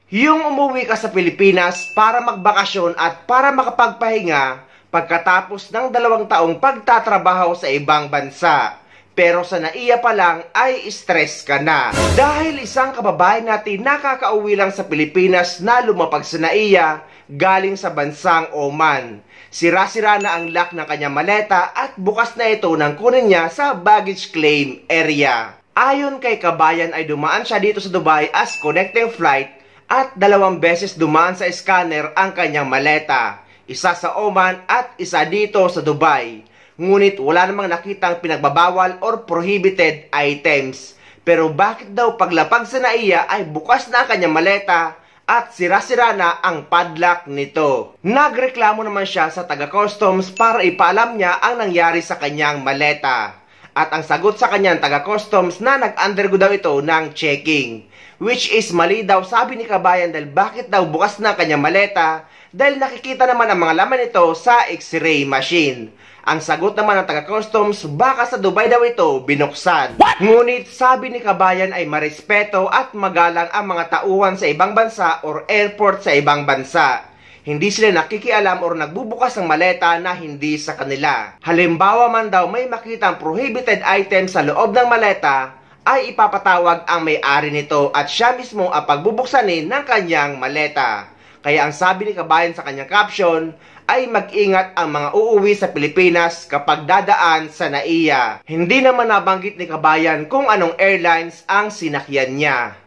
Yung umuwi ka sa Pilipinas para magbakasyon at para makapagpahinga pagkatapos ng 2 taong pagtatrabaho sa ibang bansa. Pero sa NAIA pa lang ay stress ka na. Dahil isang kababayan natin nakakauwi lang sa Pilipinas na lumapag sa NAIA galing sa bansang Oman. Sira-sira na ang lock ng kanyang maleta at bukas na ito nang kunin niya sa baggage claim area. Ayon kay kabayan ay dumaan siya dito sa Dubai as connecting flight at 2 beses dumaan sa scanner ang kanyang maleta. Isa sa Oman at isa dito sa Dubai. Ngunit wala namang nakitang pinagbabawal or prohibited items. Pero bakit daw paglapag sa NAIA ay bukas na ang kanyang maleta at sira-sira na ang padlock nito? Nagreklamo naman siya sa taga-customs para ipaalam niya ang nangyari sa kanyang maleta. At ang sagot sa kanyang taga-customs na nag-undergo daw ito ng checking. Which is mali daw, sabi ni kabayan, dahil bakit daw bukas na kanyang maleta? Dahil nakikita naman ang mga laman nito sa x-ray machine. Ang sagot naman ng taga-customs, baka sa Dubai daw ito binuksan. Ngunit sabi ni kabayan ay marespeto at magalang ang mga tauhan sa ibang bansa or airport sa ibang bansa. Hindi sila nakikialam or nagbubukas ng maleta na hindi sa kanila. Halimbawa man daw may makitang prohibited item sa loob ng maleta, ay ipapatawag ang may-ari nito at siya mismo ang pagbubuksanin ng kanyang maleta. Kaya ang sabi ni kabayan sa kanyang caption ay mag-ingat ang mga uuwi sa Pilipinas kapag dadaan sa NAIA. Hindi naman nabanggit ni kabayan kung anong airlines ang sinakyan niya.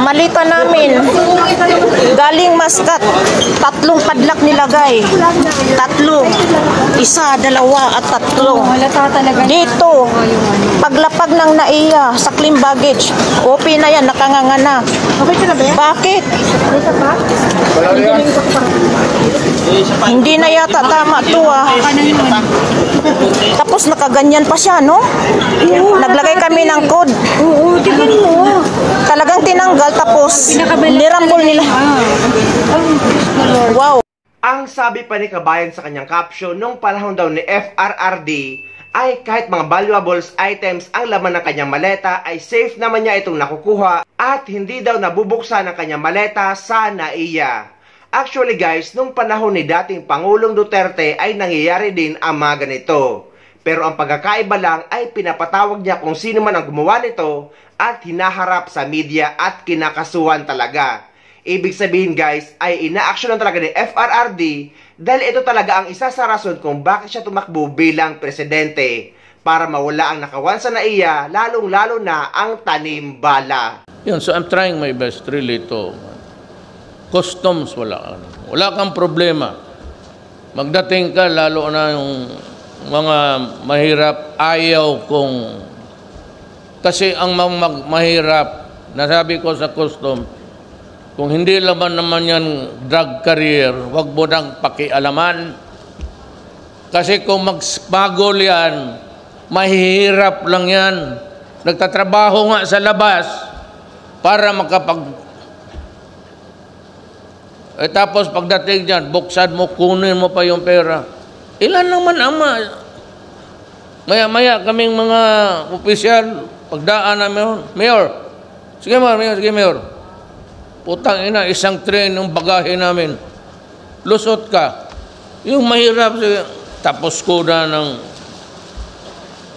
Malita namin, galing Muscat, 3 padlock nilagay. 3. 1, 2, at 3. Dito, paglapag ng NAIA sa clean baggage, OP na yan, nakanganga na. Bakit? Hindi na yata tama to Tapos nakaganyan pa siya, no? Naglagay kami ng code. Oo, tingnan mo. Talagang tinanggal tapos nirambol nila. Wow. Ang sabi pa ni kabayan sa kanyang caption, nung panahon daw ni FRRD ay kahit mga valuables items ang laman ng kanyang maleta ay safe naman niya itong nakukuha at hindi daw nabubuksan ang kanyang maleta sa NAIA. Actually guys, nung panahon ni dating Pangulong Duterte ay nangyayari din ang mga ganito. Pero ang pagkakaiba lang ay pinapatawag niya kung sino man ang gumawa nito at hinaharap sa media at kinakasuhan talaga. Ibig sabihin guys ay ina-actionan talaga ni FRRD dahil ito talaga ang isa sa rason kung bakit siya tumakbo bilang presidente para mawala ang nakawan sa NAIA, lalong-lalo na ang tanim bala. Yun, so I'm trying my best really to customs, wala kang problema. Magdating ka, lalo na yung mga mahirap, ayaw kong kasi ang mahirap, nasabi ko sa custom, kung hindi naman yan drug career, wag mo nang pakialaman. Kasi kung mag-smuggle yan, mahihirap lang yan. Nagtatrabaho nga sa labas para tapos pagdating dyan, buksan mo, kunin mo pa yung pera. Ilan naman ama? Maya-maya kaming mga opisyal, pagdaan namin, Mayor, sige Mayor, putang ina, 1 train ng bagahe namin. Lusot ka. Yung mahirap, tapos ko na ng...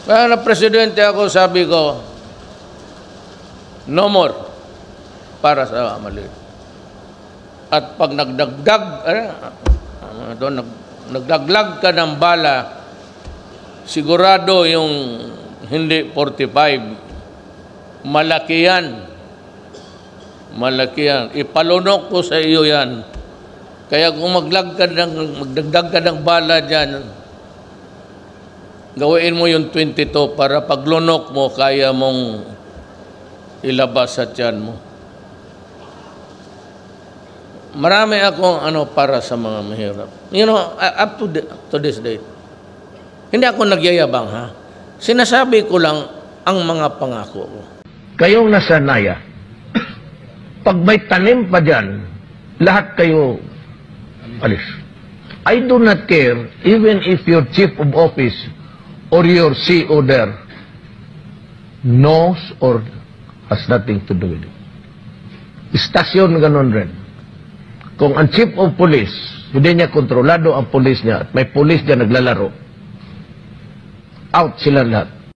Kaya na presidente ako, sabi ko, no more para sa mali. At pag nagdaglag ka ng bala, sigurado yung hindi 45, malaki yan. Malaki yan. Ipalunok ko sa iyo yan. Kaya kung magdagdag ka ng bala dyan, gawin mo yung 22 para paglunok mo, kaya mong ilabas sa tiyan mo. Marami akong para sa mga mahirap. You know, up to this day. Hindi ako nagyayabang, ha? Sinasabi ko lang ang mga pangako ko. Kayong nasa NAIA, pag may tanim pa dyan, lahat kayo alis. I do not care even if your chief of office or your CEO there knows or has nothing to do with it. istasyon ganon rin. Kung ang chief of police, hindi niya kontrolado ang police niya at may police niya naglalaro, out sila lahat.